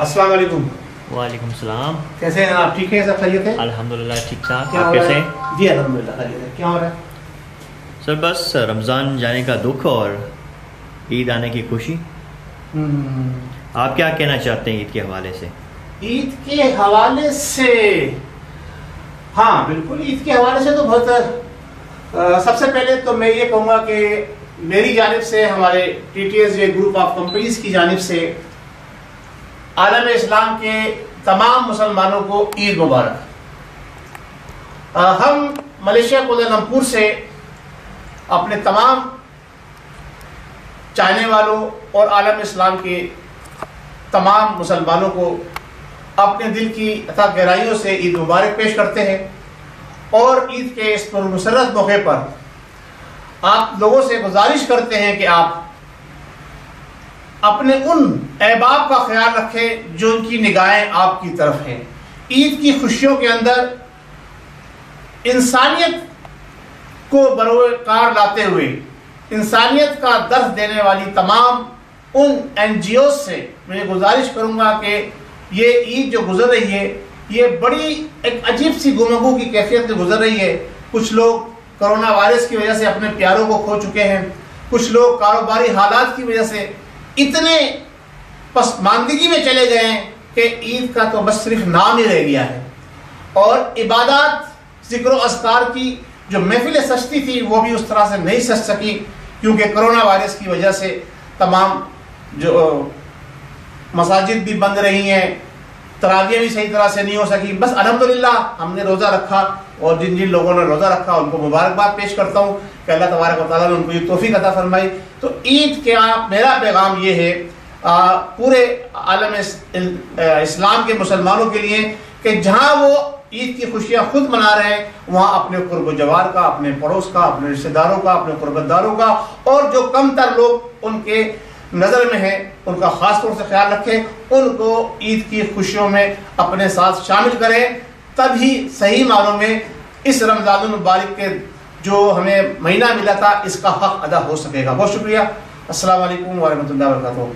अस्सलाम वालेकुम। वालेकुम सलाम। कैसे हैं आप? ठीक है, सब खैरियत है? अल्हम्दुलिल्लाह ठीक ठाक। क्या आप हो रहा कैसे है? हैं? जी अल्हम्दुलिल्लाह खैरियत है। क्या हो रहा है? सर बस रमज़ान जाने का दुख और ईद आने की खुशी। आप क्या कहना चाहते हैं ईद के हवाले से? ईद के हवाले से, हाँ बिल्कुल, ईद के हवाले से तो बहुत सबसे पहले तो मैं ये कहूँगा कि मेरी जानिब से, हमारे TTS ग्रुप ऑफ कंपनीज की जानिब से आलम इस्लाम के तमाम मुसलमानों को ईद मुबारक। हम मलेशिया कोलालमपुर से अपने तमाम चाहने वालों और आलम इस्लाम के तमाम मुसलमानों को अपने दिल की अथा गहराइयों से ईद मुबारक पेश करते हैं और ईद के इस पुरमसरत मौके पर आप लोगों से गुजारिश करते हैं कि आप अपने उन अहबाब का ख्याल रखें जो उनकी निगाहें आपकी तरफ हैं। ईद की खुशियों के अंदर इंसानियत को बरोकार लाते हुए इंसानियत का दर्द देने वाली तमाम उन NGOs से मैं गुजारिश करूंगा कि ये ईद जो गुजर रही है, ये बड़ी एक अजीब सी गुमगू की कैफियत में गुजर रही है। कुछ लोग कोरोना वायरस की वजह से अपने प्यारों को खो चुके हैं, कुछ लोग कारोबारी हालात की वजह से इतने पसमानदगी में चले गए हैं कि ईद का तो बस सिर्फ नाम ही रह गया है। और इबादत, जिक्र अस्कार की जो महफिल सजती थी वो भी उस तरह से नहीं सज सकी, क्योंकि कोरोना वायरस की वजह से तमाम जो मसाजिद भी बंद रही हैं, तरावियाँ भी सही तरह से नहीं हो सकी। बस अल्हम्दुलिल्लाह हमने रोज़ा रखा और जिन जिन लोगों ने रोज़ा रखा उनको मुबारकबाद पेश करता हूँ कि अल्लाह तबारक व तआला ने उनको ये तौफीक अता फरमाई। तो ईद के मेरा पैगाम ये है पूरे आलम इस्लाम के मुसलमानों के लिए कि जहाँ वो ईद की खुशियाँ खुद मना रहे हैं, वहाँ अपने कुर्ब जवार का, अपने पड़ोस का, अपने रिश्तेदारों का, अपने कुर्बतदारों का और जो कम तर लोग उनके नज़र में है उनका ख़ास तौर से ख्याल रखें। उनको ईद की खुशियों में अपने साथ शामिल करें, तभी सही मानों में इस रमज़ानुल मुबारक के जो हमें महीना मिला था इसका हक अदा हो सकेगा। बहुत शुक्रिया। अस्सलाम वालेकुम व रहमतुल्लाहि व बरकातहू।